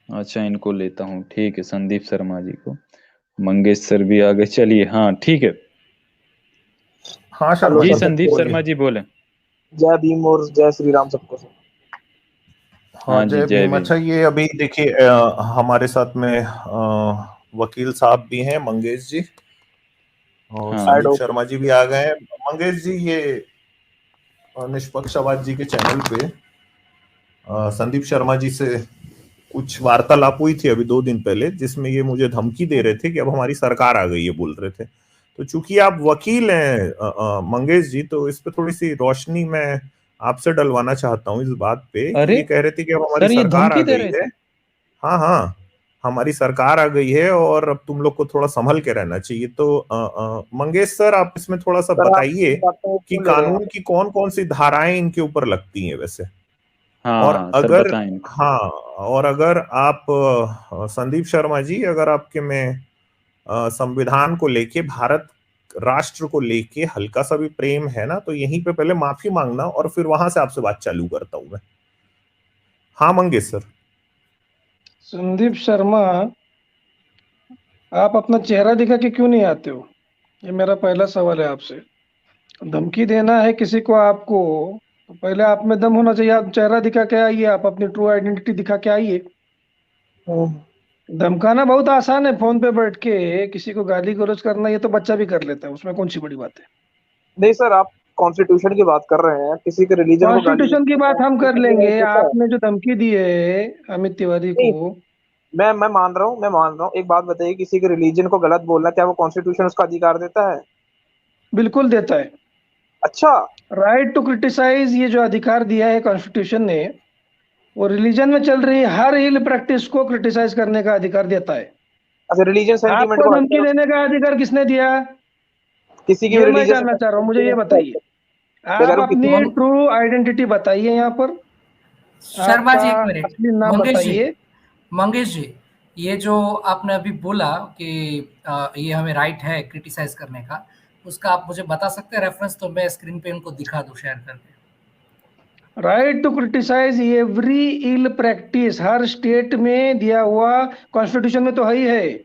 अच्छा, इनको लेता हूँ, ठीक है, संदीप शर्मा जी को। मंगेश सर भी आ गए, चलिए, हाँ ठीक है। हाँ हेलो शर्मा जी जी सर, संदीप बोलिए। शर्मा जी बोले। जय भीम और जय श्री राम सबको सर। हाँ हाँ जी, जय जय भीम। भीम। अच्छा ये अभी देखिए हमारे साथ में वकील साहब भी हैं, मंगेश जी, और हाँ संदीप साइड शर्मा जी भी आ गए हैं। मंगेश जी, ये निष्पक्ष आवाज जी के चैनल पे संदीप शर्मा जी से कुछ वार्तालाप हुई थी अभी 2 दिन पहले, जिसमें ये मुझे धमकी दे रहे थे कि अब हमारी सरकार आ गई है, बोल रहे थे। तो चूंकि आप वकील हैं मंगेश जी, तो इस पे थोड़ी सी रोशनी मैं आपसे डलवाना चाहता हूँ इस बात पे कि अरे ये कह रहे थे कि अब हमारी सर, ये सरकार आ धमकी दे गई रहे है। थे? हाँ हाँ, हमारी सरकार आ गई है और अब तुम लोग को थोड़ा संभल के रहना चाहिए। तो मंगेश सर, आप इसमें थोड़ा सा सर, आप बताइए इन बातों को कि क्यों ले रहे हैं? कानून की कौन कौन सी धाराएं इनके ऊपर लगती हैं वैसे। और हाँ सर, अगर, बताएं इनको। हाँ, और अगर आप संदीप शर्मा जी, अगर आपके में संविधान को लेके, भारत राष्ट्र को लेके हल्का सा भी प्रेम है ना, तो यहीं पे पहले माफी मांगना और फिर वहां से आपसे बात चालू करता हूं मैं। हाँ मंगेश सर। संदीप शर्मा, आप अपना चेहरा दिखा के क्यों नहीं आते हो? ये मेरा पहला सवाल है आपसे। धमकी देना है किसी को आपको, तो पहले आप में दम होना चाहिए। आप चेहरा दिखा के आइए, आप अपनी ट्रू आइडेंटिटी दिखा के आइए। धमकाना बहुत आसान है, फोन पे बैठ के किसी को गाली गलौज करना ये तो बच्चा भी कर लेता है, उसमें कौन सी बड़ी बात है? नहीं सर, आप कॉन्स्टिट्यूशन की बात कर रहे हैं, किसी के रिलीजन को गाली कॉन्स्टिट्यूशन की बात हम कर कॉन्स्टिट्यूशन में लेंगे। होता है। आपने जो धमकी दी है अमित तिवारी नहीं, को, मैं मान रहा हूँ, मैं मान रहा हूँ। एक बात बताइए, किसी के रिलीजन को गलत बोलना, क्या वो कॉन्स्टिट्यूशन उसका अधिकार देता है? बिल्कुल देता है। अच्छा। राइट टू क्रिटिसाइज, ये जो अधिकार दिया है कॉन्स्टिट्यूशन ने, वो रिलीजन में चल रही हर इल प्रैक्टिस को क्रिटिसाइज करने का अधिकार देता है। अच्छा, रिलीजन सेंटीमेंट आपको को धमकी हटाकर देने का अधिकार किसने दिया? किसी की भी ये मैं रिलीजन जानना चाह रहा हूँ, मुझे ये बताइए। अगर आप वो किसी अपनी ट्रू आइडेंटिटी बताइए यहाँ पर। शर्मा आपका जी एक मिनट। असली नाम मंगेश जी, बताइए। मंगेश जी, ये जो आपने अभी बोला कि ये हमें राइट है क्रिटिसाइज करने का, उसका आप मुझे बता सकते हैं रेफरेंस? तो मैं स्क्रीन पे उनको दिखा दूं शेयर करके। Right to criticise every ill practice, हर स्टेट में दिया हुआ, कॉन्स्टिट्यूशन में तो है ही है,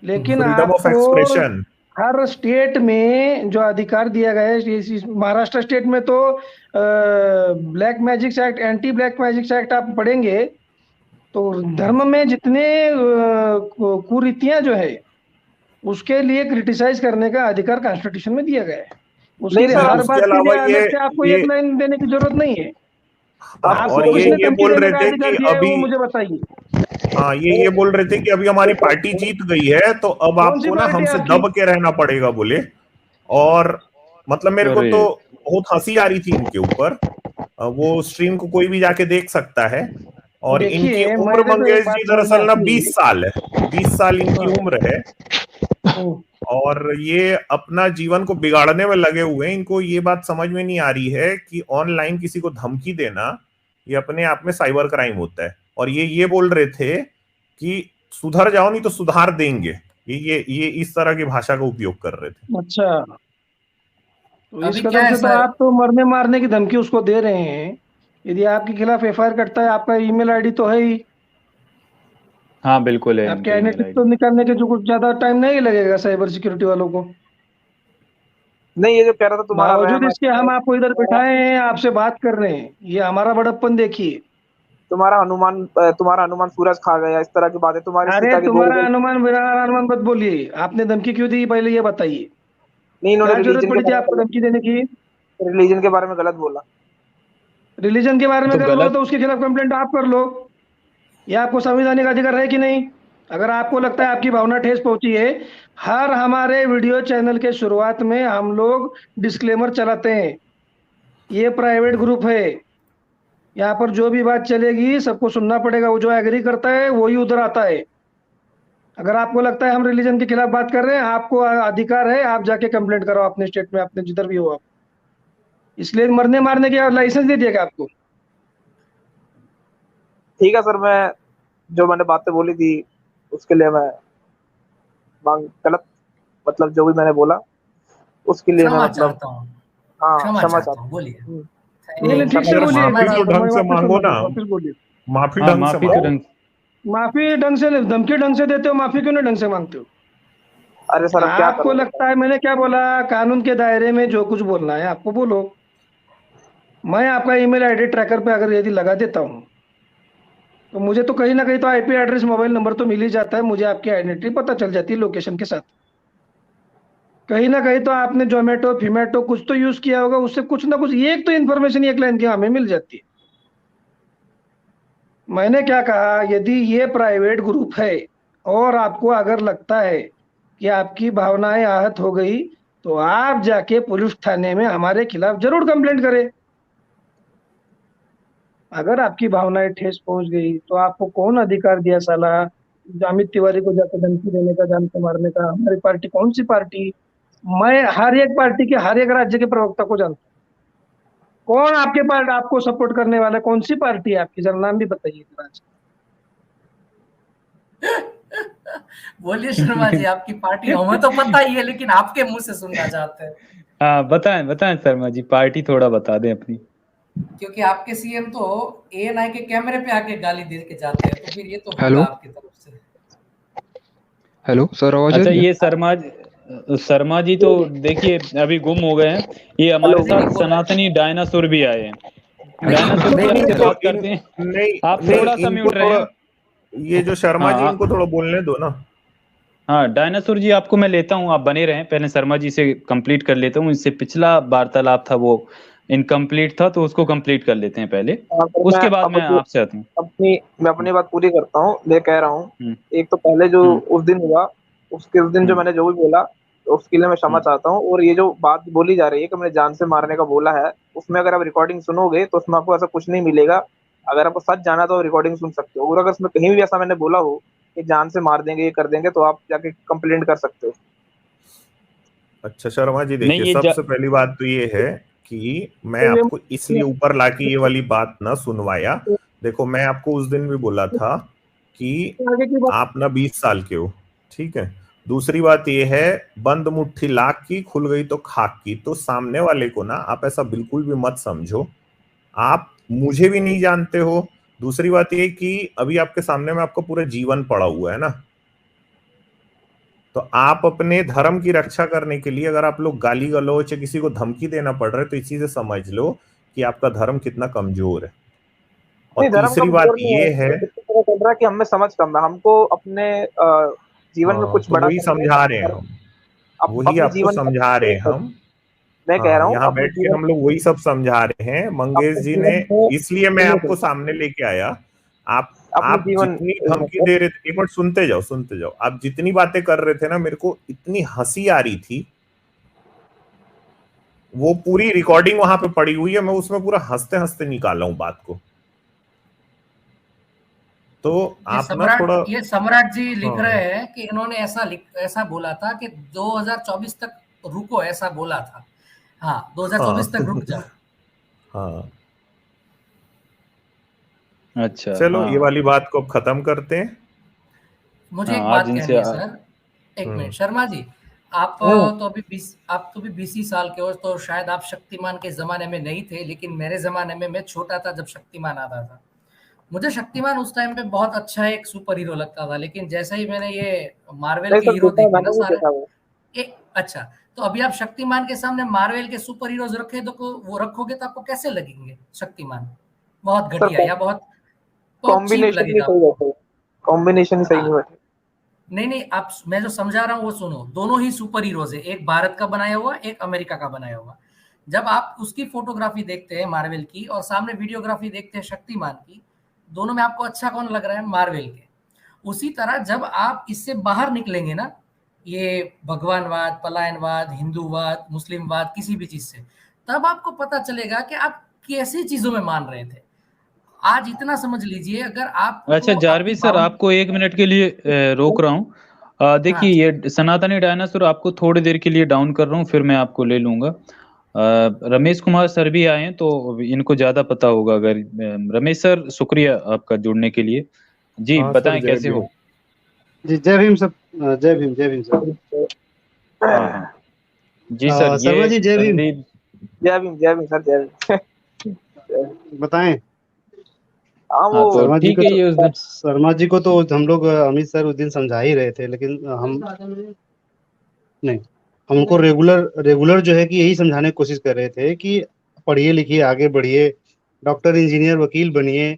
लेकिन फ्रीडम ऑफ आपको एक्सप्रेशन। हर स्टेट में जो अधिकार दिया गया है, महाराष्ट्र स्टेट में तो black magic act, anti black magic act आप पढ़ेंगे तो धर्म में जितने कुरीतियां जो है उसके लिए क्रिटिसाइज करने का अधिकार कॉन्स्टिट्यूशन में दिया गया है। उसके नहीं लिए सर, और हर उसके बात के अलावा लिए अलग से आपको ये एक लाइन देने की जरूरत नहीं है। हाँ, और आपको किसने ये धमकी बोल देने रहे का थे अधिकार कि दिया है अभी, वो मुझे बताइए। हाँ ये बोल रहे थे कि अभी हमारी पार्टी जीत गई है, तो अब कौन सी आपको ना पार्टी है हमसे आपकी? दब के रहना पड़ेगा बोले। और मतलब मेरे को अरे तो बहुत हंसी आ रही थी इनके ऊपर। वो स्ट्रीम को कोई भी जाके देख सकता है। और इनकी देखिए, उम्र मेरे को एक मंगेश बात जी समझ में दरअसल ना आती 20 साल है। 20 साल इनकी है। उम्र है। हम्म, और ये अपना जीवन को बिगाड़ने में लगे हुए हैं। इनको ये बात समझ में नहीं आ रही है कि ऑनलाइन किसी को धमकी देना ये अपने आप में साइबर क्राइम होता है। और ये बोल रहे थे कि सुधर जाओ नहीं तो सुधार देंगे। ये इस तरह की भाषा का उपयोग कर रहे थे। अच्छा, तो इस अभी क्या कदर है से तो सर? आप तो मरने मारने की धमकी उसको दे रहे हैं। यदि आपके खिलाफ एफआईआर करता है, आपका ईमेल आईडी तो है ही। हाँ, बिल्कुल है आपके इनका ईमेल आइडेंटिटी तो आईडी। निकालने के जो कुछ ज्यादा टाइम नहीं लगेगा साइबर सिक्योरिटी वालों को। नहीं, ये जो कह रहा था तुम्हारा बावजूद रहम है, इसके हम आपको इधर बिठाए हैं, आपसे बात कर रहे हैं, ये हमारा बड़प्पन देखिए। तुम्हारा अनुमान सूरज खा गया, इस तरह की बातें, तुम्हारे अरे पिता की गोल तुम्हारा गोल। अनुमान मेरा अनुमान मत बोलिए। आपने धमकी क्यों दी पहले ये बताइए। नहीं, इन्होंने क्या जरूरत पड़ी थी आपको धमकी देने की? रिलीजन के बारे में गलत बोला। रिलीजन के बारे में तो गलत बोला गलत। तो उसके खिलाफ कंप्लेंट आप कर लो। ये आपको संवैधानिक अधिकार है कि नहीं? अगर आपको लगता है आपकी भावना ठेस पहुंची है, हर हमारे वीडियो चैनल के शुरुआत में हम लोग डिस्क्लेमर चलाते हैं। ये प्राइवेट ग्रुप है, यहाँ पर जो भी बात चलेगी सबको सुनना पड़ेगा। वो जो एग्री करता है वही उधर आता है। अगर आपको लगता है हम रिलीजन के खिलाफ बात कर रहे हैं, आपको अधिकार है, आप जाके कंप्लेंट करो अपने स्टेट में, अपने जिधर भी हो आप। इसलिए मरने मारने की लाइसेंस दे दिया आपको? ठीक है सर, मैं जो मैंने बातें बोली थी उसके लिए मैं मांग गलत, मतलब जो भी मैंने बोला उसके लिए मैं क्षमा मतलब, चाहता हूँ, हाँ, क्षमा क्षमा चाहता चाहता हूँ, बोलिए। हूँ। नहीं नहीं, ठीक से यार संदीप बोलिए। एक शर्मा बार माफी जी, तो आपको मैं ढंग से वापस मांगो सुन ना। लूंगा, वापस बोलिए। माफी हाँ, ढंग से माफी तो मांगो। ढंग। माफी ढंग से धमकी ढंग से देते हो, माफी क्यों नहीं ढंग से मांगते हो? अरे सर अब क्या आपको करूं? लगता है मैंने क्या बोला, कानून के दायरे में जो कुछ बोलना है आपको बोलो। मैं आपका ईमेल आईडी ट्रैकर पे अगर यदि लगा देता हूँ तो मुझे तो कहीं ना कहीं तो आईपी एड्रेस, मोबाइल नंबर तो मिल ही जाता है, मुझे आपकी आइडेंटिटी पता चल जाती है लोकेशन के साथ। कहीं ना कहीं तो आपने जोमेटो फिमेटो कुछ तो यूज किया होगा, उससे कुछ ना कुछ एक तो इन्फॉर्मेशन एक लाइन की हमें मिल जाती है। मैंने क्या कहा, यदि ये प्राइवेट ग्रुप है और आपको अगर लगता है कि आपकी भावनाएं आहत हो गई तो आप जाके पुलिस थाने में हमारे खिलाफ जरूर कंप्लेंट करें। अगर आपकी भावनाएं ठेस पहुंच गई तो आपको कौन अधिकार दिया साला अमित तिवारी को जाकर धमकी देने का, जान से मारने का? हमारी पार्टी कौन सी पार्टी? मैं हर एक पार्टी के हर एक राज्य के प्रवक्ता को जानता हूँ। कौन आपके पार्टी आपको सपोर्ट करने वाला, कौन सी पार्टी है आपकी? जरा नाम भी बताइए जरा। बोलिए शर्मा जी, आपकी पार्टी हमें तो पता ही है, लेकिन आपके मुंह से सुनना चाहते हैं। हाँ बताएं बताएं शर्मा जी, पार्टी थोड़ा बता दें अपनी। क्योंकि आपके सीएम तो एएनआई के कैमरे पे आके गाली दे के जाते हैं, तो फिर ये तो होगा हेलो आपकी तरफ से। हेलो सर, आवाज आ अच्छा रही है? ये शर्मा जी तो देखिए अभी गुम हो गए हैं। ये हमारे नहीं, साथ बोल रहे हैं। सनातनी डायनासोर भी आए हैं। डायनासोर नहीं, जी नहीं, आपसे नहीं, बात करते हैं, नहीं आप नहीं, थोड़ा सा इनको म्यूट रहे थोड़ा, हैं। ये जो शर्मा जी हाँ इनको थोड़ा बोलने दो ना। हाँ डायनासोर जी आपको मैं लेता हूँ, आप बने रहें, पहले शर्मा जी से कंप्लीट कर लेता हूँ। इससे पिछला वार्तालाप था वो इनकम्प्लीट था, तो उसको कंप्लीट कर लेते हैं पहले, अगर मैं उसके बाद मैं अपनी आपसे आता हूँ। मैं अपनी बात पूरी करता हूँ, मैं कह रहा हूँ। हम्म एक तो पहले जो हम्म उस दिन हुआ, उस दिन जो हम्म मैंने जो भी बोला, तो उसके लिए मैं क्षमा हम्म चाहता हूँ। और ये जो बात बोली जा रही है कि मैंने जान से मारने का बोला है, उसमें अगर आप रिकॉर्डिंग सुनोगे तो उसमें आपको ऐसा कुछ नहीं मिलेगा। अगर आपको सच जाना तो रिकॉर्डिंग सुन सकते हो, और अगर उसमें कहीं भी ऐसा मैंने बोला हो कि जान से मार देंगे, ये कर देंगे, तो आप जाके कंप्लेंट कर सकते हो। अच्छा शर्मा जी, नहीं देखिए ये सबसे पहली बात तो ये है कि मैं आपको इसलिए ऊपर लाके ये वाली बात ना सुनवाया। देखो मैं आपको उस दिन भी बोला था कि आगे की बात आप ना 20 साल के हो, ठीक है। दूसरी बात ये है, बंद मुट्ठी लाख की खुल गई तो खाक की। तो सामने वाले को ना आप ऐसा बिल्कुल भी मत समझो, आप मुझे भी नहीं जानते हो। दूसरी बात ये कि अभी आपके सामने में आपका पूरा जीवन पड़ा हुआ है ना, तो आप अपने धर्म की रक्षा करने के लिए अगर आप लोग गाली गलौच या किसी को धमकी देना पड़ रहा है, तो इसी से समझ लो कि आपका धर्म कितना कमजोर है। नहीं, और धर्म तीसरी बात कमजोर नहीं है, ये है, इससे पता चल रहा है कि हमें समझ कम है। हमको अपने जीवन में हाँ कुछ तो बड़ा वही करना है, समझा रहे हैं अपने हम, वही अपने आपको जीवन का समझा रहे हैं हम। मैं कह हाँ रहा हूँ यहाँ अपने बैठ के जीवन हम लोग वही सब समझा रहे हैं मंगेश अपने जी ने। जीवन में इसलिए मैं सुनिए आपको सर, सामने लेके आया। आप अपने आप जीवन जितनी सुनिए धमकी सर। दे रहे थे, एक मिनट सुनते जाओ सुनते जाओ, आप जितनी बातें कर रहे थे ना, मेरे को इतनी हंसी आ रही थी। वो पूरी रिकॉर्डिंग वहां पे पड़ी हुई है, मैं उसमें पूरा हंसते हंसते निकाला हूं बात को। तो आप ना थोड़ा, ये सम्राट जी लिख हाँ रहे हैं कि इन्होंने ऐसा बोला था कि 2024 तक रुको, ऐसा बोला था। हाँ, 2024 तक रुक हाँ जाओ। हाँ, अच्छा चलो हाँ ये वाली बात को अब खत्म करते हैं। मुझे हाँ एक आज बात कहनी इनसे है सर। एक मिनट हम्म शर्मा जी, आप हम्म, तो अभी 20 साल के हो, तो शायद आप शक्तिमान के जमाने में नहीं थे, लेकिन मेरे जमाने में मैं छोटा था जब शक्तिमान आता था। मुझे शक्तिमान उस टाइम पे बहुत अच्छा एक सुपर हीरो लगता था, लेकिन जैसे ही मैंने ये मार्वल नहीं के सर, हीरो देखा है, देखे ना मैंने भी सारे, देखा वो। अच्छा, तो अभी आप शक्तिमान के सामने मार्वल के सुपर हीरोज रखे तो वो रखोगे तो आपको कैसे लगेंगे शक्तिमान? बहुत सर घटिया या बहुत बहुत चीप कॉम्बिनेशन नहीं लगेगा सही आपको। बैठे, कॉम्बिनेशन ही सही नहीं हाँ, बैठे। नहीं, आप मैं जो समझा रहा हूँ वो सुनो। दोनों ही सुपर हीरोज है, एक भारत का बनाया हुआ, एक अमेरिका का बनाया हुआ। जब आप उसकी फोटोग्राफी देखते हैं मार्वल की और सामने वीडियोग्राफी देखते हैं शक्तिमान की, दोनों में आपको अच्छा कौन लग रहा है? मार्वल के। उसी तरह जब आप इससे बाहर निकलेंगे ना, ये भगवानवाद, पलायनवाद, हिंदूवाद, मुस्लिमवाद, किसी भी चीज से, तब आपको पता चलेगा कि आप कैसी चीजों में मान रहे थे। आज इतना समझ लीजिए, अगर अच्छा आपको आपकी जारविस सर, भावना। आपको एक मिनट के लिए रोक रहा हूँ। हाँ देखिए ठीक। ये सनातनी डायनासोर आपको थोड़ी देर के लिए डाउन कर रहा हूँ, फिर मैं आपको ले लूंगा। रमेश कुमार सर भी आए हैं तो इनको ज्यादा पता होगा। अगर रमेश सर, शुक्रिया आपका जुड़ने के लिए। जी हाँ सर, बताएं जय कैसे भीम। हो। जी जय भीम सब। जय भीम, जय भीम सर। हाँ हाँ जी सर, शर्मा ये जी जय भीम। संदीप। जय भीम, जय भीम सर, जय भीम। बताएं। हाँ हाँ वो तो शर्मा जी ठीक को है, ये उस दिन शर्मा जी को तो हम लोग अमित सर उस दिन समझा ही रहे थे, लेकिन हम नहीं, हम उनको रेगुलर रेगुलर जो है कि यही समझाने की कोशिश कर रहे थे कि पढ़िए लिखिए, आगे बढ़िए, डॉक्टर इंजीनियर वकील बनिए।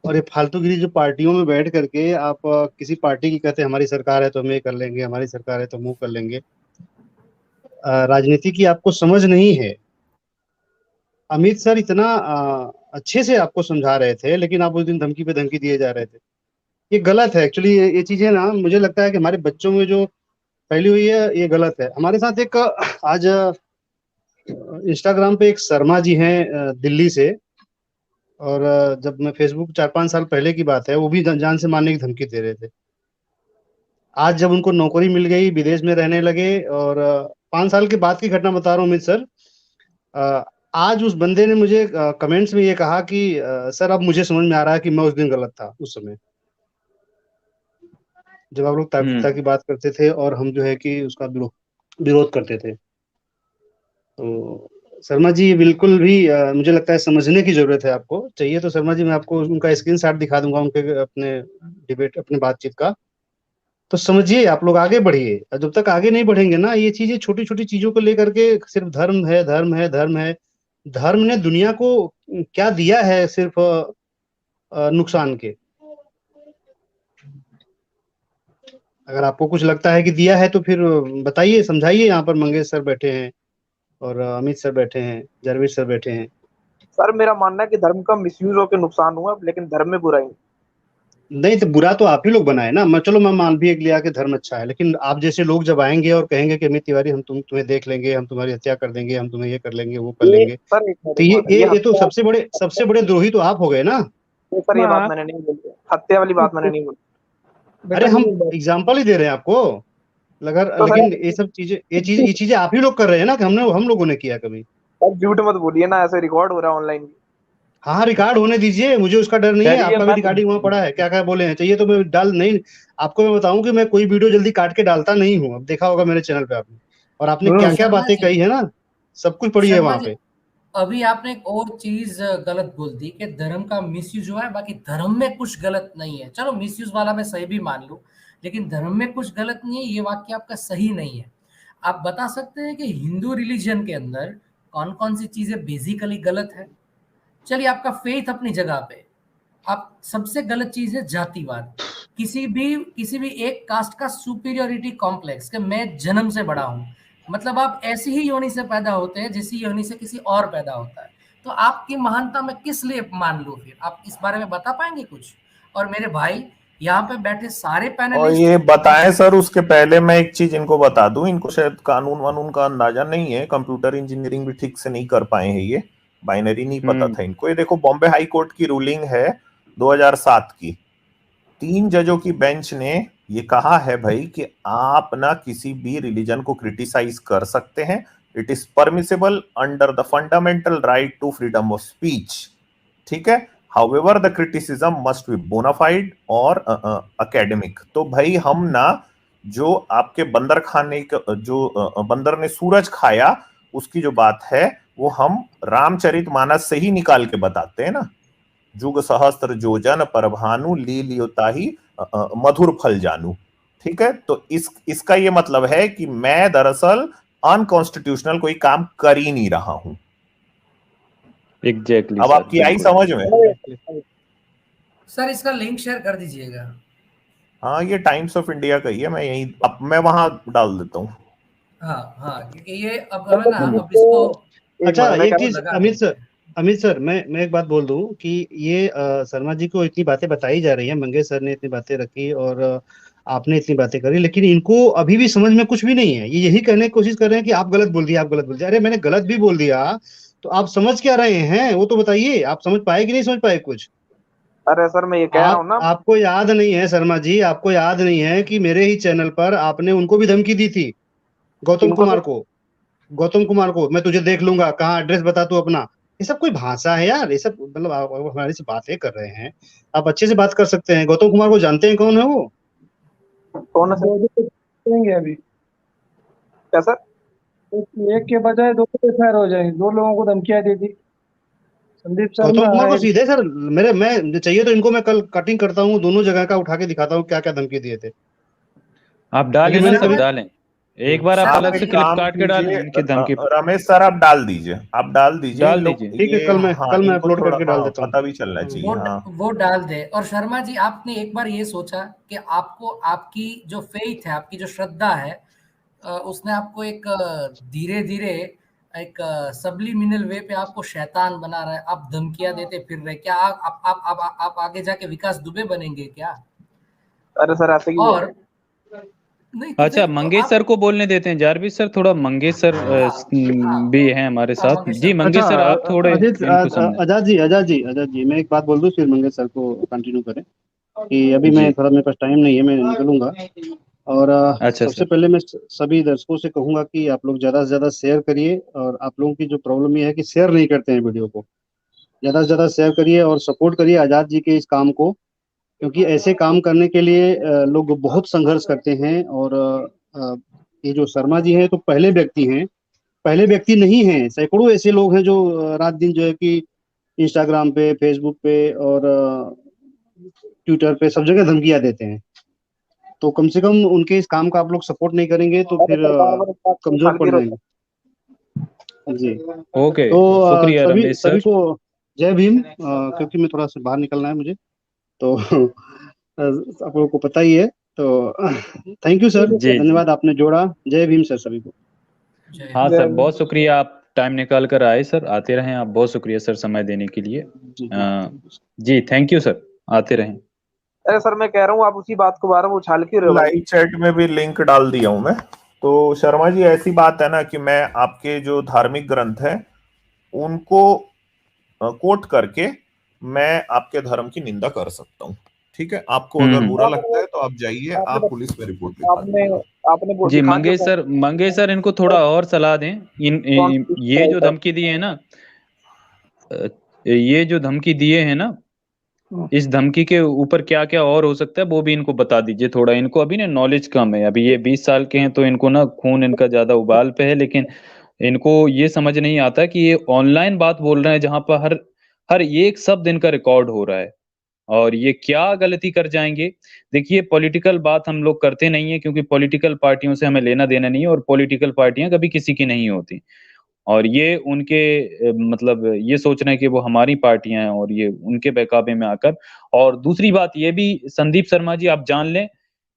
और ये फालतूगिरी जो पार्टियों में बैठ करके आप किसी पार्टी की कहते हैं हमारी सरकार है तो हम ये कर लेंगे, हमारी सरकार है तो हम वो कर लेंगे। राजनीति की आपको समझ नहीं है। अमित सर इतना अच्छे से आपको समझा रहे थे, लेकिन आप उस दिन धमकी पे धमकी दिए जा रहे थे। ये गलत है एक्चुअली। ये चीजें ना मुझे लगता है कि हमारे बच्चों में जो फैली हुई है ये गलत है। हमारे साथ एक आज इंस्टाग्राम पे एक शर्मा जी हैं दिल्ली से। और जब मैं फेसबुक 4-5 साल पहले की बात है, वो भी जान से मारने की धमकी दे रहे थे। आज जब उनको नौकरी मिल गई, विदेश में रहने लगे, और 5 साल के बाद की घटना बता रहा हूँ अमित सर। अ, आज उस बंदे ने मुझे कमेंट्स में ये कहा कि सर अब मुझे समझ में आ रहा है कि मैं उस दिन गलत था, उस समय जब आप लोग तार्किकता की बात करते थे और हम जो है कि उसका विरोध करते थे। तो शर्मा जी बिल्कुल भी मुझे लगता है समझने की जरूरत है। आपको चाहिए तो शर्मा जी मैं आपको उनका स्क्रीनशॉट दिखा दूंगा, उनके अपने डिबेट अपने बातचीत का। तो समझिए, आप लोग आगे बढ़िए। और जब तक आगे नहीं बढ़ेंगे ना, ये चीजें छोटी छोटी चीजों को लेकर के सिर्फ धर्म है, धर्म है, धर्म है। धर्म ने दुनिया को क्या दिया है? सिर्फ नुकसान के। अगर आपको कुछ लगता है कि दिया है तो फिर बताइए, समझाइए। यहाँ पर मंगेश सर बैठे हैं और अमित सर बैठे हैं, जरवीर सर बैठे हैं। सर मेरा मानना है कि धर्म का मिसयूज होकर नुकसान हुआ, लेकिन धर्म में बुराई नहीं। नहीं तो बुरा तो आप ही लोग बनाए ना। मैं चलो मैं मान भी एक लिया कि धर्म अच्छा है, लेकिन आप जैसे लोग जब आएंगे और कहेंगे कि अमित तिवारी हम तुम्हें देख लेंगे, हम तुम्हारी हत्या कर देंगे, हम तुम्हें ये कर लेंगे, वो कर ये लेंगे, सर एक तो मिनट, ये ये ये ये तो हत्या, सबसे बड़े द्रोही तो आप हो गए ना। ये सर ये बात हाँ, मैंने नहीं बोली, हत्या वाली बात मैंने नहीं बोली। अरे बेटा हम मेरी एक बात। एग्जाम्पल ही दे रहे हैं आपको। लगर तो लेकिन सर ये सब चीजें ये चीजें आप ही लोग कर रहे हैं ना, कि हम लोगों ने किया कभी? सर झूठ मत बोलिए ना, ऐसे रिकॉर्ड हो रहा है ऑनलाइन। हाँ हाँ, रिकॉर्ड होने दीजिए, मुझे उसका डर नहीं है। चलिए आपका भी रिकॉर्डिंग वहां पड़ा है, क्या क्या बोले हैं। चाहिए तो मैं डाल नहीं, आपको मैं बताऊं कि मैं कोई वीडियो जल्दी काट के डालता नहीं हूँ। अब देखा होगा मेरे चैनल पे आपने, और आपने क्या क्या शर्मा बातें जी, कही है ना, सब कुछ पड़ी है शर्मा वहां जी, पे। अभी आपने एक और चीज गलत बोल दी कि धर्म का मिसयूज हुआ है, बाकी धर्म में कुछ गलत नहीं है। चलो मिसयूज वाला मैं सही भी मान लूं, लेकिन धर्म में कुछ गलत नहीं है, ये वाक्य आपका सही नहीं है। आप बता सकते हैं कि हिंदू रिलीजन के अंदर कौन कौन सी चीजें बेसिकली गलत है? चलिए, आपका फेथ अपनी जगह पे। अब सबसे गलत चीज है जातिवाद। किसी भी एक कास्ट का सुपीरियोरिटी कॉम्प्लेक्स कि मैं जन्म से बड़ा हूं, मतलब आप ऐसी ही योनि से पैदा होते हैं जैसी योनि से किसी और पैदा होता है। तो आपकी महानता मैं किस लिए मान लूं? फिर आप इस बारे में बता पाएंगे कुछ? और मेरे भाई, यहाँ पे बैठे सारे और पैनलिस्ट, ये बताएं सर, उसके पहले मैं एक चीज इनको बता दूं, इनको शायद कानून वानून का अंदाजा नहीं है, कंप्यूटर इंजीनियरिंग भी ठीक से नहीं कर पाए हैं, ये बाइनरी नहीं पता था इनको। ये देखो, बॉम्बे हाई कोर्ट की रूलिंग है 2007 की। 3 जजों की बेंच ने ये कहा है भाई कि आप ना किसी भी रिलीजन को क्रिटिसाइज कर सकते हैं। It is permissible under the fundamental right to freedom of speech. ठीक है। However the criticism must be bona fide और एकेडमिक। तो भाई हम ना, जो आपके बंदर खाने का, जो बंदर ने सूरज खाया, उसकी जो बात है वो हम रामचरितमानस से ही निकाल के बताते हैं ना। जुग सहस्त्र जोजन पर भानु ली लियोताही मधुर फल जानू। ठीक है। तो इसका ये मतलब है कि मैं दरअसल अनकॉन्स्टिट्यूशनल कोई काम कर ही नहीं रहा हूं। एग्जैक्टली अब सर, आपकी आई बिल्कुल। समझ में? सर इसका लिंक शेयर कर दीजिएगा। हाँ, ये टाइम्स ऑफ इंडिया का ही है, मैं यही अब मैं वहां डाल देता हूँ। हाँ हाँ, क्योंकि ये अब हमें ना, अब तो इसको एक अच्छा, मिनट मैं एक कह चीज लगा अमित देते सर, हैं। अमित सर, मैं एक बात बोल दूं कि ये शर्मा जी को इतनी बातें बताई जा रही हैं, मंगेश सर ने इतनी बातें रखी और आपने इतनी बातें करी, लेकिन इनको अभी भी समझ में कुछ भी नहीं है। ये यही कहने की कोशिश कर रहे हैं कि आप गलत बोल दिया, आप गलत बोल दिया। अरे मैंने गलत भी बोल दिया तो आप समझ क्या रहे हैं, वो तो बताइए। आप समझ पाए कि नहीं समझ पाए कुछ? अरे सर मैं ये कह रहा आप हूँ ना। आपको याद नहीं है शर्मा जी, आपको याद नहीं है कि मेरे ही चैनल पर आपने उनको भी धमकी दी थी, गौतम इनको कुमार तो को। गौतम कुमार को, मैं तुझे देख लूंगा, कहाँ एड्रेस बता तू अपना। ये सब कोई भाषा है यार? ये सब मतलब आप हमारे से बातें कर रहे हैं, आप अच्छे से बात कर सकते हैं। गौतम कुमार को जानते हैं कौन है वो? कौन से देंगे अभी। क्या सर? एक के बजाय दो एफआईआर हो जाएंगे, 2 लोगों को धमकियां दी थी। संदीप गौतम शर्मा कुमार को एक सीधे सर मैं चाहिए तो इनको मैं कल कटिंग करता हूँ, दोनों जगह का उठा के दिखाता हूँ क्या क्या धमकी दिए थे। आप डालें लेकिन ना, मैंने सब कभी डालें एक बार, आप सर, अलग आप से एक क्लिप काम काट के डालें कीजिए, इनकी धमकी। रमेश सर आप डाल दीजिए, आप डाल दीजिए इन डाल लोग दीजिए। ठीक है, ये, कल हाँ मैं इनको अपलोड थोड़ा करके डाल हाँ देता हूँ। पता भी चलना चाहिए। हाँ वो डाल दे। और शर्मा जी, आपने एक बार ये सोचा कि आपको आपकी जो फेथ है, आपकी जो श्रद्धा है, उसने आपको एक धीरे धीरे एक सबलिमिनल वे पे आपको शैतान बना रहा है, आप धमकियां देते फिर रहे। क्या आप आगे जाके विकास दुबे बनेंगे क्या? अरे सर ऐसे क्यों बोल रहे और हैं? नहीं तो अच्छा, फिर तो मंगेश आप, सर को बोलने देते हैं, जारविस सर थोड़ा, मंगेश सर हाँ, भी हैं हमारे हाँ, साथ। मंगेश जी सर। अच्छा, मंगेश सर, आप थोड़े अजीत इनको समझें। आजाद जी मैं एक बात बोल दूं, फिर मंगेश सर को कंटिन्यू करें कि अभी मैं जी, थोड़ा, मेरे पास टाइम नहीं है, मैं निकलूंगा। और अच्छा सबसे सर। पहले मैं सभी दर्शकों से कहूंगा कि आप लोग ज्यादा से ज्यादा शेयर करिए। और आप लोगों की जो प्रॉब्लम ये है कि शेयर नहीं करते हैं वीडियो को, ज्यादा से ज्यादा शेयर करिए और सपोर्ट करिए आजाद जी के इस काम को, क्योंकि ऐसे काम करने के लिए लोग बहुत संघर्ष करते हैं। और ये जो शर्मा जी हैं तो पहले व्यक्ति हैं, पहले व्यक्ति नहीं हैं, सैकड़ों ऐसे लोग हैं जो रात दिन जो है कि इंस्टाग्राम पे, फेसबुक पे और ट्विटर पे सब जगह धमकियां देते हैं। तो कम से कम उनके इस काम का आप लोग सपोर्ट नहीं करेंगे तो अरे फिर सर बार बार इस बात को कमजोर पड़ फालतू जाएंगे। जी, ओके, तो शुक्रिया सभी रमेश सभी सर। को जय भीम। क्योंकि मैं थोड़ा सा बाहर निकलना है मुझे, तो आप लोगों को पता ही है। तो थैंक यू सर, जी जी, धन्यवाद आपने जोड़ा। जय भीम सर सभी को। जय हाँ हिंद। सर, बहुत शुक्रिया, आप टाइम निकाल कर आए सर, आते रहें आप, बहुत शुक्रिया सर समय देने के लिए। जी जी अ, थैंक यू सर। जी थैंक यू सर, आते रहें। अरे सर मैं कह रहा हूँ आप उसी बात को बार बार उछाल क्यों रहे हो भाई? लाइव चैट में भी लिंक डाल दिया हूं मैं। तो शर्मा जी ऐसी बात है ना कि मैं आपके जो धार्मिक ग्रंथ है उनको कोट करके मैं आपके धर्म की निंदा कर सकता हूँ। ठीक है, आपको अगर हम्म। बुरा हाँ, लगता है तो आप जाइए, आपने आप पुलिस में रिपोर्ट लिखा आपने दीजिएगा। आपने जी दिखा दिया मंगेश सर, मंगेश सर इनको थोड़ा और सलाह दें। ये जो धमकी दी है ना, ये जो धमकी दिए हैं ना, इस धमकी के ऊपर क्या क्या और हो सकता है वो भी इनको बता दीजिए थोड़ा। इनको अभी ना नॉलेज कम है, अभी ये 20 साल के हैं तो इनको ना खून इनका ज्यादा उबाल पे है, लेकिन इनको ये समझ नहीं आता कि ये ऑनलाइन बात बोल रहे हैं जहां पर हर हर एक शब्द इनका रिकॉर्ड हो रहा है, और ये क्या गलती कर जाएंगे। देखिए, पॉलिटिकल बात हम लोग करते नहीं है, क्योंकि पॉलिटिकल पार्टियों से हमें लेना देना नहीं है, और पॉलिटिकल पार्टियां कभी किसी की नहीं होती। और ये उनके मतलब ये सोच रहे हैं कि वो हमारी पार्टियां हैं, और ये उनके बहकावे में आकर। और दूसरी बात ये भी संदीप शर्मा जी आप जान लें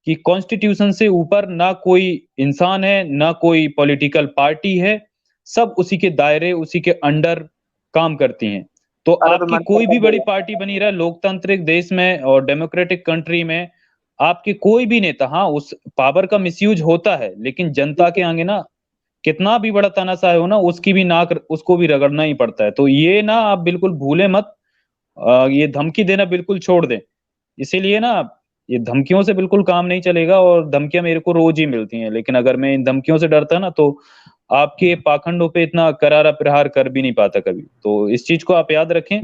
कि कॉन्स्टिट्यूशन से ऊपर ना कोई इंसान है, ना कोई पॉलिटिकल पार्टी है, सब उसी के दायरे, उसी के अंडर काम करती हैं। तो अरे तो आपकी मैंने कोई बता भी बड़ी दिया। पार्टी बनी रहा, लोकतांत्रिक देश में और डेमोक्रेटिक कंट्री में, आपके कोई भी नेता, हाँ उस पावर का मिसयूज होता है, लेकिन जनता के आगे ना कितना भी बड़ा तानाशाह हो ना, उसकी भी नाक उसको भी रगड़ना ही पड़ता है। तो ये ना आप बिल्कुल भूले मत, ये धमकी देना बिल्कुल छोड़ दें। इसीलिए ना ये धमकियों से बिल्कुल काम नहीं चलेगा, और धमकियां मेरे को रोज ही मिलती हैं, लेकिन अगर मैं इन धमकियों से डरता ना तो आपके पाखंडों पे इतना करारा प्रहार कर भी नहीं पाता कभी। तो इस चीज को आप याद रखें,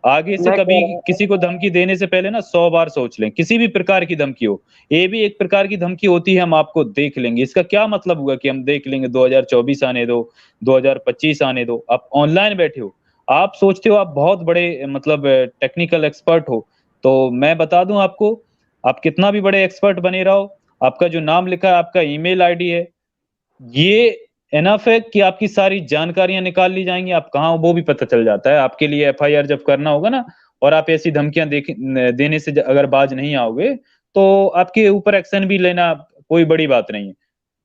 आगे से मैं कभी कह रहा हूँ किसी को धमकी देने से पहले ना 100 बार सोच लें, किसी भी प्रकार की धमकी हो। ये भी एक प्रकार की धमकी होती है, हम आपको देख लेंगे। इसका क्या मतलब हुआ कि हम देख लेंगे, 2024 आने दो, 2025 आने दो। आप ऑनलाइन बैठे हो, आप सोचते हो आप बहुत बड़े मतलब टेक्निकल एक्सपर्ट हो, तो मैं बता दूं आपको, आप कितना भी बड़े एक्सपर्ट बने रहो, आपका जो नाम लिखा है, आपका ईमेल आईडी है, ये एनफ है कि आपकी सारी जानकारियां निकाल ली जाएंगी, आप कहाँ हो वो भी पता चल जाता है। आपके लिए एफआईआर जब करना होगा ना, और आप ऐसी धमकियां देने से अगर बाज नहीं आओगे, तो आपके ऊपर एक्शन भी लेना कोई बड़ी बात नहीं है।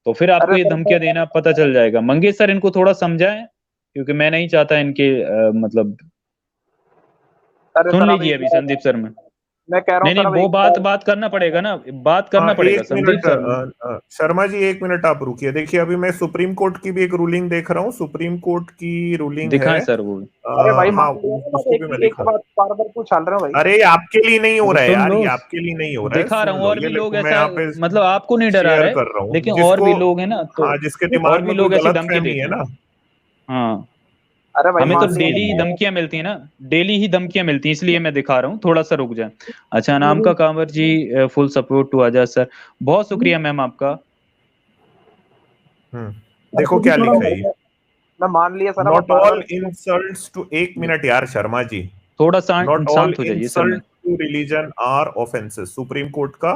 तो फिर आपको अरे ये सर धमकियां देना पता चल जाएगा। मंगेश सर इनको थोड़ा समझाएं, क्योंकि मैं नहीं चाहता इनके मतलब। अरे सुन सर आप लीजिए अभी संदीप सर में। मैं कह रहा हूँ नहीं नहीं, सर अब वो एक बात करना पड़ेगा ना, बात करना हाँ पड़ेगा एक संदीप मिनट, सर में। शर्मा जी एक मिनट आप रुकिए। देखिए अभी मैं सुप्रीम कोर्ट की भी एक रूलिंग देख रहा हूँ, सुप्रीम कोर्ट की रूलिंग है। दिखाएं सर वो। अरे भाई हाँ मान लिया ना, उसको एक भी मैं एक दिखा। बात बार बार क्यों उछाल रहे हो भाई? अरे ये आपके लिए नहीं हो तो रहा है सुन यार, लो, ये आपके लिए नहीं हो रहा है, दिखा रहा सुन हूँ, लो। और ये भी लोग देखो मैं ऐसा, यहाँ पे मतलब आपको नहीं डरा शेयर रहे, कर रहा हूँ, लेकिन और जिसको भी लोग हैं ना, तो हाँ जिसके और दिमाग भी में कोई लोग ऐसी गलत धमकी फहमी देते है हैं। ना। हाँ, अरे भाई हमें तो मान लिया डेली ना। धमकियां मिलती है ना, डेली ही धमकियां मिलती हैं, इसलिए मैं दिखा रहा हूँ, थोड़ा सा रुक जाए। अच्छा, नाम का Kanwar ji, full support to Azad sir, बहुत शुक्रिया मैम आपका। देखो क्या थोड़ा लिखा है मेरे ये। को मैं मान लिया sir. Not all insults to, एक मिनट यार शर्मा जी, थोड़ा नॉट ऑल शांत हो जाइए sir. Insult to religion are offences. Supreme court का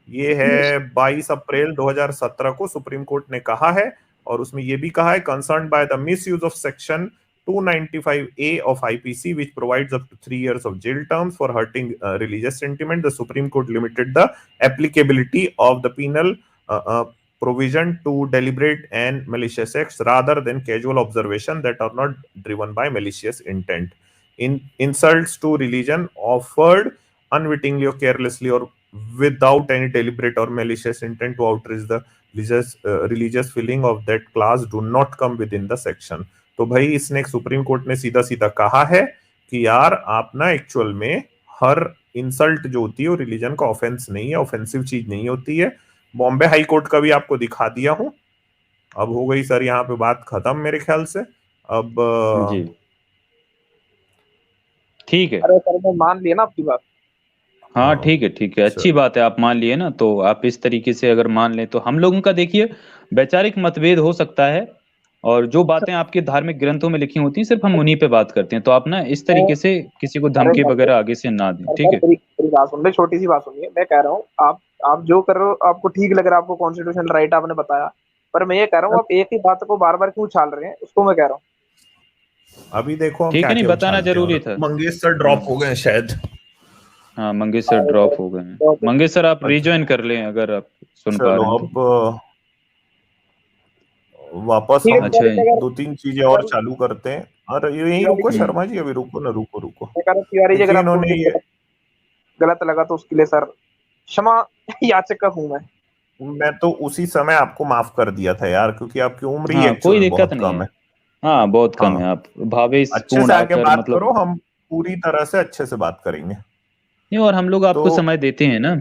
ये है 22 अप्रैल 2017 को सुप्रीम कोर्ट ने कहा है, और उसमें ये भी कहा है concern by the misuse of section 295A of IPC which provides up to 3 years of jail terms for hurting religious sentiment. The Supreme Court limited the applicability of the penal provision to deliberate and malicious acts rather than casual observation that are not driven by malicious intent. In insults to religion offered unwittingly or carelessly or without any deliberate or malicious intent to outrage the religious feeling of that class do not come within the section. तो भाई इसने supreme court ने सीधा सीधा कहा है कि यार आप ना एक्चुअल में हर इंसल्ट जो होती है वो रिलीजन का ऑफेंस नहीं है, ऑफेंसिव चीज नहीं होती है। बॉम्बे हाई कोर्ट का भी आपको दिखा दिया हूं। अब हो गई सर यहाँ पे बात खत्म मेरे ख्याल से। अब जी ठीक है। अरे सर मैं मान लिया ना आपकी बात। हाँ ठीक है, अच्छी बात है, आप मान लिए ना। तो आप इस तरीके से अगर मान लें तो हम लोगों का देखिए वैचारिक मतभेद हो सकता है, और जो बातें आपके धार्मिक ग्रंथों में लिखी होती हैं सिर्फ हम उन्हीं पे बात करते हैं। तो आप ना इस तरीके से किसी को धमकी वगैरह आगे से ना दें, ठीक है? मेरी बात सुन ले, छोटी सी बात सुनिए। मैं कह रहा हूँ आप जो कर रहे हो आपको ठीक लग रहा है, आपको कॉन्स्टिट्यूशनल राइट आपने बताया, पर मैं ये कह रहा हूँ आप एक ही बात को बार बार क्यों उछाल रहे हैं, उसको मैं कह रहा हूँ। अभी देखो हम ठीक है, क्या नहीं क्या बताना उछालते हैं। जरूरी था। मंगेश सर ड्रॉप हो गए शायद। हाँ मंगेश सर ड्रॉप हो गए हैं। मंगेश सर आप रिज्वाइन कर लें अगर आप सुन पा रहे चलो हैं तो। अब वापस ठीक है, हम अच्छा दो तीन चीजें और चालू करते हैं। और यही रुको शर्मा जी, अभी रुको ना, रुको मैं कह रहा हूँ तिवारी जी, अगर देखिए आपको इन्होंने ये, गलत लगा तो उसके लिए सर क्षमा याचक हूं मैं तो उसी समय आपको माफ कर दिया था यार, क्योंकि आपकी उम्र ही हाँ कोई एक्चुअल दिक्कत बहुत नहीं कम है। है। हाँ बहुत कम है, हाँ, आप भावेश अच्छे पूर्ण से आके आकर बात मतलब करो, हम पूरी तरह से अच्छे से बात करेंगे। नहीं, और हम लोग आपको तो समय देते हैं ना।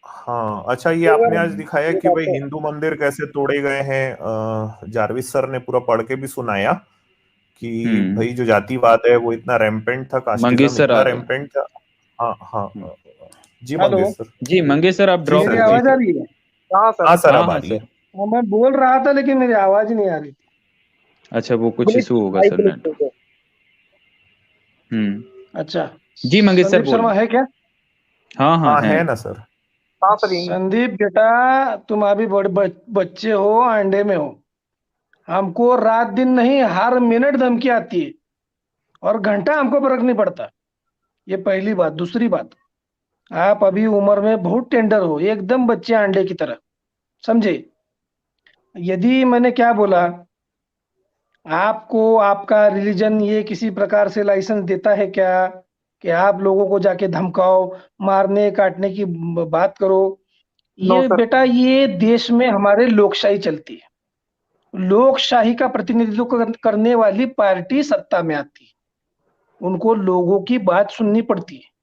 हाँ अच्छा, ये आपने आज दिखाया कि भाई हिंदू मंदिर कैसे तोड़े गए हैं। जारविस सर ने पूरा पढ़ के भी सुनाया कि भाई जो जातिवाद है वो इतना रैम्पेंट था, मंगेश कास्टिज्म सर इतना आ गए। रैम्पेंट था। हाँ हाँ जी हेलो, मंगेश सर। जी मंगेश सर आप जी ड्रॉप मेरी सर हो गए आवाज थे। आ रही है? हाँ सर। हाँ सर हाँ अब आ हाँ रही है। सर। हाँ, मैं बोल रहा था लेकिन मेरी आवाज नहीं आ रही थी। अच्छा वो कुछ इशू होगा सर नेट। अच्छा, जी मंगेश सर संदीप शर्मा बोलिए। है क्या? हाँ हाँ हाँ है। है ना सर। हाँ सर यही। संदीप बेटा, तुम अभी बड़े बच्चे हो, अंडे में हो। हमको रात दिन नहीं, हर मिनट धमकी आती है और घंटा हमको फर्क नहीं पड़ता। ये पहली बात। दूसरी बात, आप अभी उम्र में बहुत टेंडर हो, एकदम बच्चे अंडे की तरह, समझे? यदि मैंने क्या बोला, आपको आपका रिलीजन ये किसी प्रकार से लाइसेंस देता है क्या कि आप लोगों को जाके धमकाओ, मारने काटने की बात करो? नो ये सर। बेटा, ये देश में हमारे लोकशाही चलती है। लोकशाही का प्रतिनिधित्व करने वाली पार्टी सत्ता में आती है, उनको लोगों की बात सुननी पड़ती है।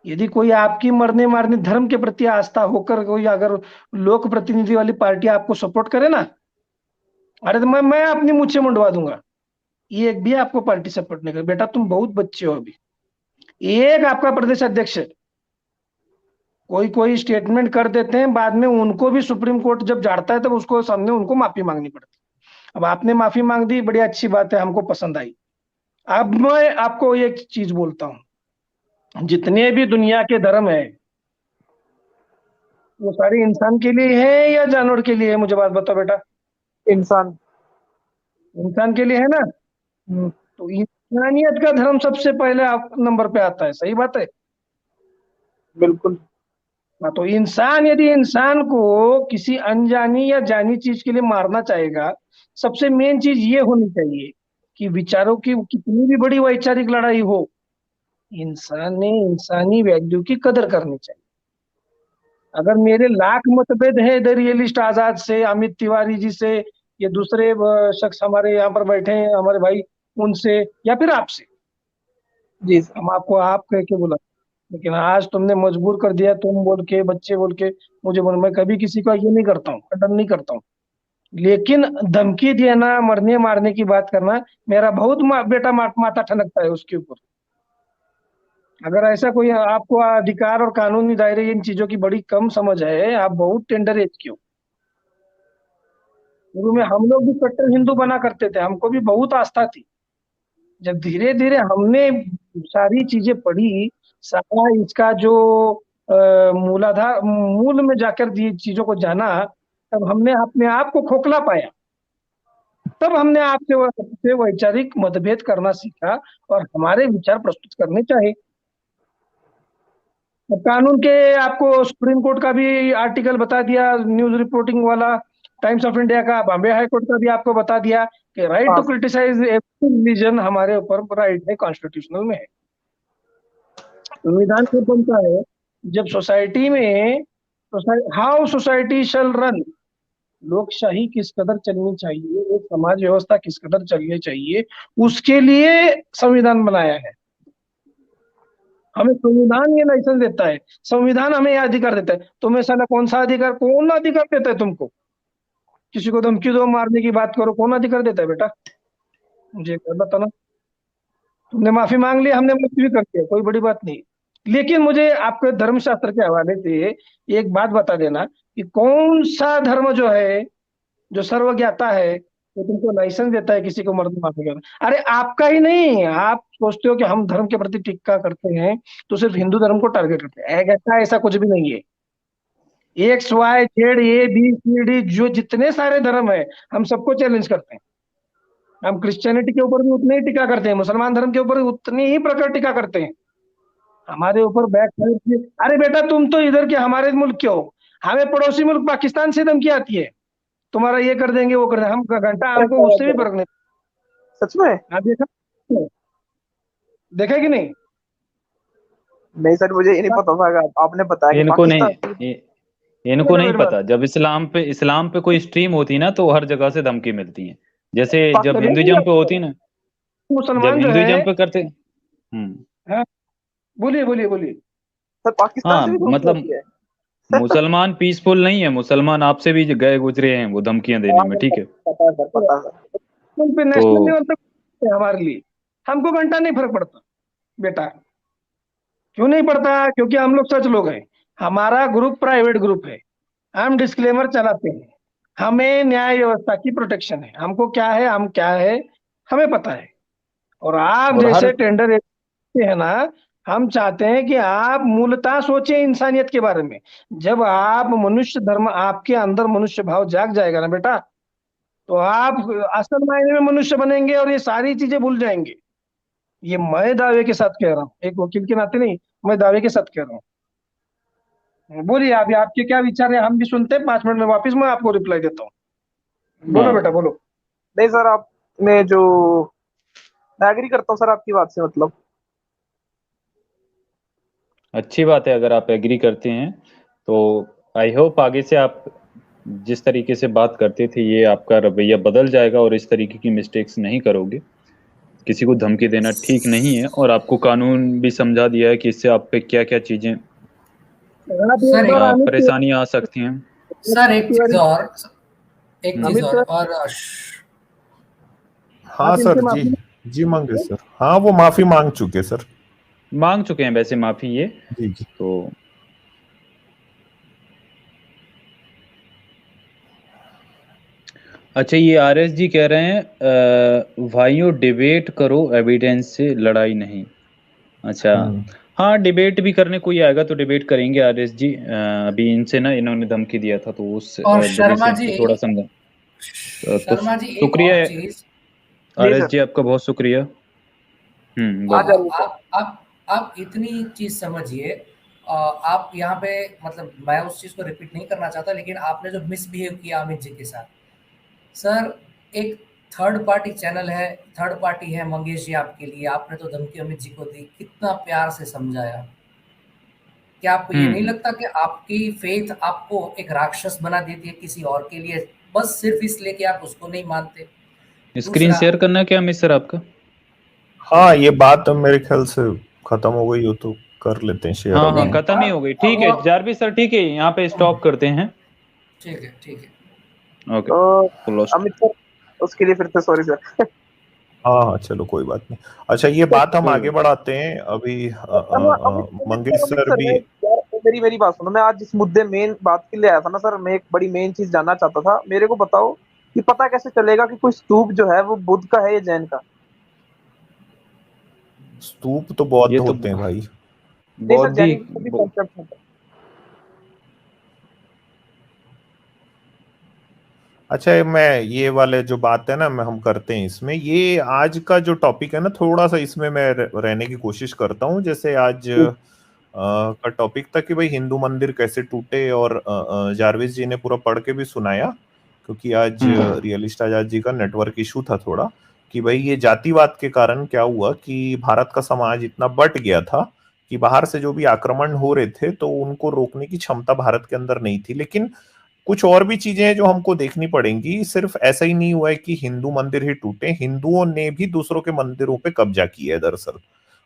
यदि कोई आपकी मरने मारने धर्म के प्रति आस्था होकर कोई अगर लोक प्रतिनिधि वाली पार्टी आपको सपोर्ट करे ना, अरे तो मैं अपनी मुझसे मुंडवा दूंगा। ये एक भी आपको पार्टी सपोर्ट नहीं करे। बेटा तुम बहुत बच्चे हो अभी। एक आपका प्रदेश अध्यक्ष है, कोई कोई स्टेटमेंट कर देते हैं, बाद में उनको भी सुप्रीम कोर्ट जब झाड़ता है तब उसको सामने उनको माफी मांगनी पड़ती है। अब आपने माफी मांग दी, बड़ी अच्छी बात है, हमको पसंद आई। अब मैं आपको एक चीज बोलता हूं, जितने भी दुनिया के धर्म है वो सारे इंसान के लिए है या जानवर के लिए है? मुझे बात बताओ बेटा। इंसान। इंसान के लिए है ना? तो इंसानियत का धर्म सबसे पहले आप नंबर पे आता है, सही बात है? बिल्कुल। हाँ, तो इंसान यदि इंसान को किसी अनजानी या जानी चीज के लिए मारना चाहेगा, सबसे मेन चीज ये होनी चाहिए कि विचारों की कितनी भी बड़ी वैचारिक लड़ाई हो, इंसान ने इंसानी वैल्यू की कदर करनी चाहिए। अगर मेरे लाख मतभेद है इधर रियलिस्ट आजाद से, अमित तिवारी जी से, ये दूसरे शख्स हमारे यहाँ पर बैठे हैं हमारे भाई, उनसे, या फिर आपसे, जी सर। हम आपको आप कह के बोला, लेकिन आज तुमने मजबूर कर दिया, तुम बोल के, बच्चे बोल के मुझे बोल। मैं कभी किसी का ये नहीं करता हूँ, खंडन नहीं करता हूँ, लेकिन धमकी देना, मरने मारने की बात करना, मेरा बहुत बेटा माथा ठनकता है उसके ऊपर। अगर ऐसा कोई आपको अधिकार और कानूनी दायरे इन चीजों की बड़ी कम समझ है, आप बहुत टेंडर एज के हो। शुरू में हम लोग भी कट्टर हिंदू बना करते थे, हमको भी बहुत आस्था थी। जब धीरे धीरे हमने सारी चीजें पढ़ी, सारा इसका जो मूलाधार मूल में जाकर ये चीजों को जाना, तब हमने अपने आप को खोखला पाया। तब हमने आपसे वैचारिक मतभेद करना सीखा और हमारे विचार प्रस्तुत करने चाहिए। कानून के आपको सुप्रीम कोर्ट का भी आर्टिकल बता दिया, न्यूज रिपोर्टिंग वाला, टाइम्स ऑफ इंडिया का, बॉम्बे हाई कोर्ट का भी आपको बता दिया कि right to criticise every religion हमारे ऊपर राइट है, कॉन्स्टिट्यूशनल में है। संविधान कब बनता है? जब सोसाइटी में हाउ सोसाइटी शैल रन, लोकशाही किस कदर चलनी चाहिए, एक समाज व्यवस्था किस कदर चलनी चाहिए, उसके लिए संविधान बनाया है। हमें संविधान ये लाइसेंस देता है, संविधान हमें यह अधिकार देता है। तुम्हें साला कौन अधिकार देता है तुमको? किसी को धमकी दो, मारने की बात करो, कौन अधिकार देता है बेटा? मुझे बताना। तुमने माफी मांग ली, हमने माफी भी कर दिया, कोई बड़ी बात नहीं। लेकिन मुझे आपके धर्मशास्त्र के हवाले से एक बात बता देना कि कौन सा धर्म जो है, जो सर्वज्ञाता है, तो तुमको लाइसेंस देता है किसी को मर्द माफी करना? अरे आपका ही नहीं, आप सोचते हो कि हम धर्म के प्रति टिक्का करते हैं तो सिर्फ हिंदू धर्म को टारगेट करते हैं। ऐसा कुछ भी नहीं है। X Y Z A B C D जो जितने सारे धर्म है, हम सबको चैलेंज करते हैं। हम क्रिश्चियनिटी के ऊपर भी उतने ही टीका करते हैं, मुसलमान धर्म के ऊपर उतनी ही प्रकार टीका करते हैं। हमारे ऊपर बैक, अरे बेटा तुम तो इधर के हमारे मुल्क के हो, हमें पड़ोसी मुल्क पाकिस्तान से धमकी आती है, तुम्हारा ये कर देंगे वो कर देंगे, हम घंटा हमको उससे भी फर्क नहीं। सच में? हाँ, देखा कि नहीं? नहीं सर, मुझे ये नहीं पता था, आपने बताया। इनको नहीं पता। जब इस्लाम पे कोई स्ट्रीम होती ना तो हर जगह से धमकी मिलती है। जैसे जब हिंदुइज्म पे होती ना, मुसलमान जब हिंदुइज्म पे करते। हाँ, बोलिए सर, पाकिस्तान से भी धमकी मतलब होती है? मुसलमान पीसफुल नहीं है, मुसलमान आपसे भी गए गुजरे हैं वो धमकियां देने में, ठीक है? पता सर। नेशनल लेवल तक हमारे लिए, हमको घंटा नहीं फर्क पड़ता बेटा। क्यों नहीं पड़ता? क्योंकि हम लोग सच लोग हैं। हमारा ग्रुप प्राइवेट ग्रुप है, हम डिस्क्लेमर चलाते हैं, हमें न्याय व्यवस्था की प्रोटेक्शन है। हमको क्या है, हम क्या है हमें पता है। और आप जैसे टेंडर है ना, हम चाहते हैं कि आप मूलतः सोचें इंसानियत के बारे में। जब आप मनुष्य धर्म, आपके अंदर मनुष्य भाव जाग जाएगा ना बेटा, तो आप असल मायने में मनुष्य बनेंगे और ये सारी चीजें भूल जाएंगे। ये मैं दावे के साथ कह रहा हूँ, एक वकील के नाते नहीं, मैं दावे के साथ कह रहा हूँ। बोलिए आप, आपके क्या विचार है, हम भी सुनते हैं। 5 मिनट में वापिस मैं आपको रिप्लाई देता हूँ। बोलो बेटा बोलो। नहीं सर, आपने जो, मैं एग्री करता हूँ सर आपकी बात से। मतलब अच्छी बात है, अगर आप एग्री करते हैं तो आई होप आगे से आप जिस तरीके से बात करते थे ये आपका रवैया बदल जाएगा और इस तरीके की मिस्टेक्स नहीं करोगे। किसी को धमकी देना ठीक नहीं है, और आपको कानून भी समझा दिया है कि इससे आप पे क्या क्या चीजें परेशानियां आ सकती हैं। सर एक चीज और हाँ सर जी मंगे सर। हाँ, वो माफी मांग चुके हैं वैसे माफी ये जी। तो अच्छा, ये आरएस जी कह रहे हैं भाइयों डिबेट करो, एविडेंस से लड़ाई नहीं। अच्छा, हाँ डिबेट भी करने कोई आएगा तो डिबेट करेंगे आरएस जी। अभी इनसे ना इन्होंने धमकी दिया था तो उस शर्मा जी थोड़ा समझा। तो शुक्रिया आरएस जी, आपका बहुत शुक्रिया। आप इतनी चीज समझिए। आप यहाँ पे, मतलब मैं उस चीज को रिपीट नहीं करना चाहता, लेकिन आपने जो मिसबिहेव किया अमित जी के साथ, सर एक थर्ड पार्टी चैनल है, थर्ड पार्टी है मंगेश जी आपके लिए, आपने तो धमकी अमित जी को दी, कितना प्यार से समझाया। क्या आपको ये नहीं लगता कि आपकी फेथ आपको एक राक्षस बना देती है किसी और के लिए, बस सिर्फ इसलिए कि आप उसको नहीं मानते? स्क्रीन शेयर करना है क्या अमित सर आपका? हाँ, ये बात मेरे ख्याल से खत्म हो गई हो तो कर लेते हैं शेयर। हाँ खत्म ही हो गई। ठीक है जारविस सर, ठीक है यहाँ पे स्टॉप करते हैं। ठीक है ओके। तो अमित सर उसके लिए फिर से सॉरी सर। हाँ चलो कोई बात नहीं। अच्छा, ये बात हम आगे बढ़ाते हैं। अभी मंगेश सर भी मेरी बात सुनो। मैं आज जिस मुद्दे मेन बात के लिए आया था ना सर, मैं एक बड़ी मेन चीज जानना चाहता था। मेरे को बताओ कि पता कैसे चलेगा कि कोई स्तूप जो है वो बुद्ध का है या जैन का? स्तूप तो बौद्ध ये तो होते हैं भाई। नहीं सर, बौद्ध ही जैनिज्म का भी कॉन्सेप्ट है। अच्छा, मैं ये वाले जो बात है ना, मैं हम करते हैं इसमें, ये आज का जो टॉपिक है ना, थोड़ा सा इसमें मैं रहने की कोशिश करता हूँ। जैसे आज का टॉपिक था कि भाई हिंदू मंदिर कैसे टूटे, और जारविस जी ने पूरा पढ़ के भी सुनाया, क्योंकि आज रियलिस्ट आजाद जी का नेटवर्क इशू था थोड़ा, कि भाई ये जातिवाद के कारण क्या हुआ कि भारत का समाज इतना बट गया था कि बाहर से जो भी आक्रमण हो रहे थे तो उनको रोकने की क्षमता भारत के अंदर नहीं थी। लेकिन कुछ और भी चीजें हैं जो हमको देखनी पड़ेंगी। सिर्फ ऐसा ही नहीं हुआ है कि हिंदू मंदिर ही टूटे, हिंदुओं ने भी दूसरों के मंदिरों पे कब्जा किया है दरअसल,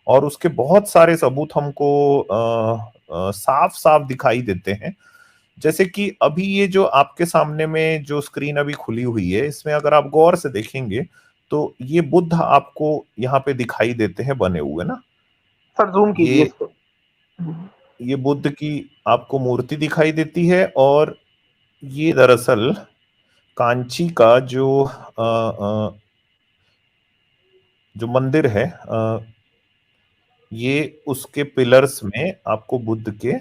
और उसके बहुत सारे सबूत हमको साफ साफ दिखाई देते हैं। जैसे कि अभी ये जो आपके सामने में जो स्क्रीन अभी खुली हुई है, इसमें अगर आप गौर से देखेंगे तो ये बुद्ध आपको यहाँ पे दिखाई देते हैं बने हुए ना। सर जूम कीजिए इसको। ये बुद्ध की आपको मूर्ति दिखाई देती है, और ये दरअसल कांची का जो मंदिर है, ये उसके पिलर्स में आपको बुद्ध के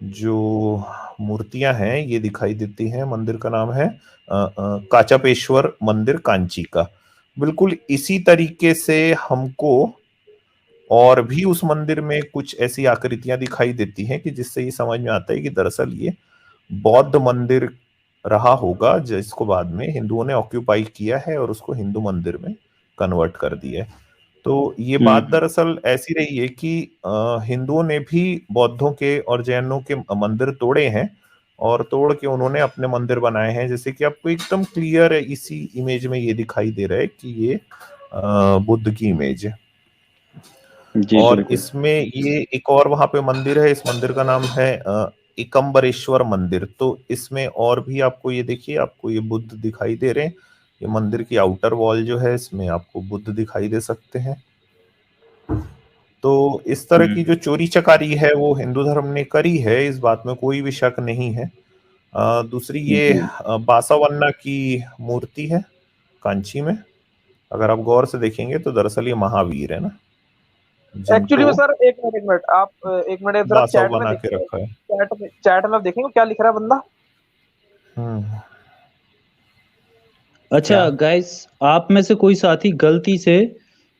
जो मूर्तियां हैं ये दिखाई देती हैं। मंदिर का नाम है काचापेश्वर मंदिर कांची का। बिल्कुल इसी तरीके से हमको और भी उस मंदिर में कुछ ऐसी आकृतियां दिखाई देती हैं कि जिससे ये समझ में आता है कि दरअसल ये बौद्ध मंदिर रहा होगा, जिसको बाद में हिंदुओं ने ऑक्यूपाई किया है और उसको हिंदू मंदिर में कन्वर्ट कर दिया है। तो ये बात दरअसल ऐसी रही है कि हिंदुओं ने भी बौद्धों के और जैनों के मंदिर तोड़े हैं, और तोड़ के उन्होंने अपने मंदिर बनाए हैं। जैसे कि आपको एकदम क्लियर इसी इमेज में ये दिखाई दे रहा है कि ये बुद्ध की इमेज है। और इसमें ये एक और वहां पे मंदिर है, इस मंदिर का नाम है एकम्बरेश्वर मंदिर। तो इसमें और भी आपको ये देखिए, आपको ये बुद्ध दिखाई दे रहे हैं। ये मंदिर की आउटर वॉल जो है, इसमें आपको बुद्ध दिखाई दे सकते हैं। तो इस तरह की जो चोरी चकारी है वो हिंदू धर्म ने करी है, इस बात में कोई भी शक नहीं है। दूसरी ये बासावन्ना की मूर्ति है कांची में, अगर आप गौर से देखेंगे तो दरअसल ये महावीर है ना। एक्चुअली में सर एक मिनट आप एक मिनट जरा चैट में बना के रखा है। चैट में देखेंगे क्या लिख रहा है बंदा। अच्छा गाइस, आप में से कोई साथी गलती से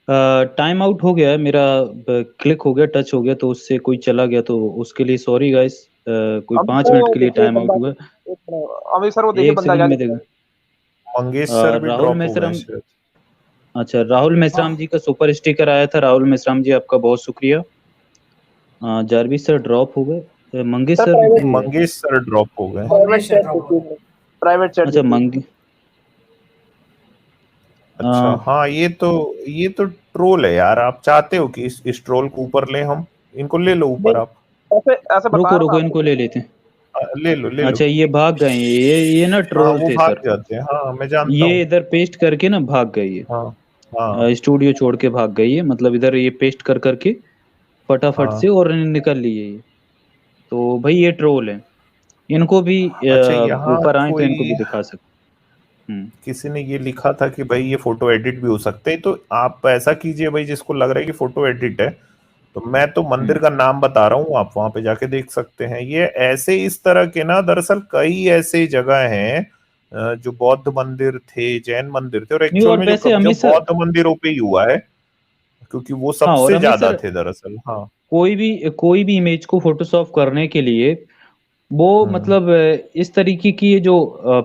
टाइम आउट हो गया है, मेरा क्लिक हो गया, टच हो गया, तो उससे कोई चला गया, तो उसके लिए सॉरी गाइस। कोई 5 मिनट के लिए टाइम आउट हुआ। अमित सर वो देखिए बंदा क्या लिख रहा है। मंगेश सर भी राहुल मेश्राम। अच्छा, राहुल मेश्राम जी का सुपर स्टिकर आया था। राहुल मेश्राम जी आपका बहुत शुक्रिया। जारविस सर ड्रॉप हो गए। मंगेश सर ड्रॉप हो गए। Private chat. अच्छा मंगे। अच्छा हाँ, ये तो ट्रोल है यार। आप चाहते हो कि इस ट्रोल को ऊपर ले, हम इनको ले लो ऊपर। आप ऐसे रुको इनको ले लेते हैं। ले लो। अच्छा ये भाग गए, ये ना ट्रोल थे भाग सर। जाते हैं। हाँ मैं जानता ये इधर पेस्ट करके ना भाग गई है। हाँ। स्टूडियो छोड़ के भाग गई है, मतलब इधर ये पेस्ट कर करके फटाफट से और निकल ली है ये। तो भाई ये ट्रोल है, इनको भी ऊपर आए तो इनको भी दिखा सकते। किसी ने ये लिखा था कि भाई ये फोटो एडिट भी हो सकते हैं, तो आप ऐसा कीजिए भाई, जिसको लग रहा है कि फोटो एडिट है, तो मैं तो मंदिर का नाम बता रहा हूँ, आप वहां पे जाके देख सकते हैं। ये ऐसे इस तरह के ना दरअसल कई ऐसे जगह हैं जो बौद्ध मंदिर थे, जैन मंदिर थे, और एक्चुअल में जो कब्जा बौद्ध मंदिरों पे ही हुआ है, क्योंकि वो सबसे ज्यादा थे दरअसल। हाँ, कोई भी इमेज को फोटोशॉप करने के लिए वो मतलब इस तरीके की जो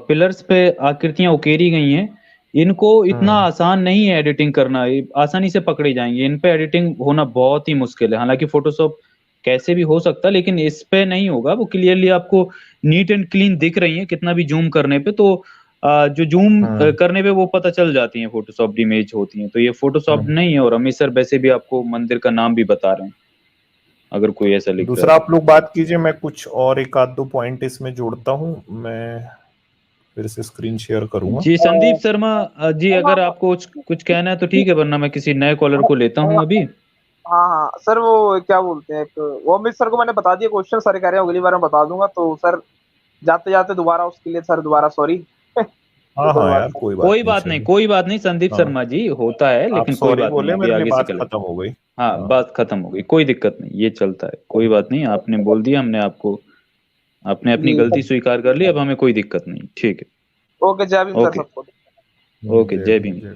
पिलर्स पे आकृतियां उकेरी गई हैं, इनको इतना आसान नहीं है एडिटिंग करना, आसानी से पकड़ी जाएंगे। इन पे एडिटिंग होना बहुत ही मुश्किल है। हालांकि फोटोशॉप कैसे भी हो सकता है, लेकिन इस पे नहीं होगा। वो क्लियरली आपको नीट एंड क्लीन दिख रही है, कितना भी जूम करने पे। तो जो जूम करने पे वो पता चल जाती है फोटोशॉप इमेज होती है। तो ये फोटोशॉप नहीं है। और अमित सर वैसे भी आपको मंदिर का नाम भी बता रहे हैं, अगर कोई ऐसा लिख दूसरा आप लोग बात कीजिए, मैं कुछ और एक आध दो पॉइंट इसमें जोड़ता हूँ। मैं फिर से स्क्रीन शेयर करूंगा। जी संदीप शर्मा जी, अगर आपको कुछ कहना है तो ठीक है, वरना मैं किसी नए कॉलर को लेता हूँ अभी। हाँ सर, वो क्या बोलते हैं, वो अमित सर को मैंने बता दिया क्वेश्चन, सर कह रहे हैं अगली बार मैं बता दूंगा। तो सर जाते जाते दोबारा उसके लिए सर दोबारा सॉरी। हाँ हाँ यार, कोई बात नहीं, कोई बात नहीं संदीप हाँ। शर्मा जी, होता है, आप लेकिन कोई सॉरी बात बोले, नहीं, मेरे अभी लिए आगे से बात चले। खत्म हो गई। हाँ, हाँ। बात खत्म हो गई, कोई दिक्कत नहीं, ये चलता है, कोई बात नहीं, आपने बोल दिया, हमने आपने अपनी जी गलती स्वीकार कर ली, अब हमें कोई दिक्कत नहीं, ठीक है। ओके, जय भीम सर ओके सबको। ओके, जय भीम।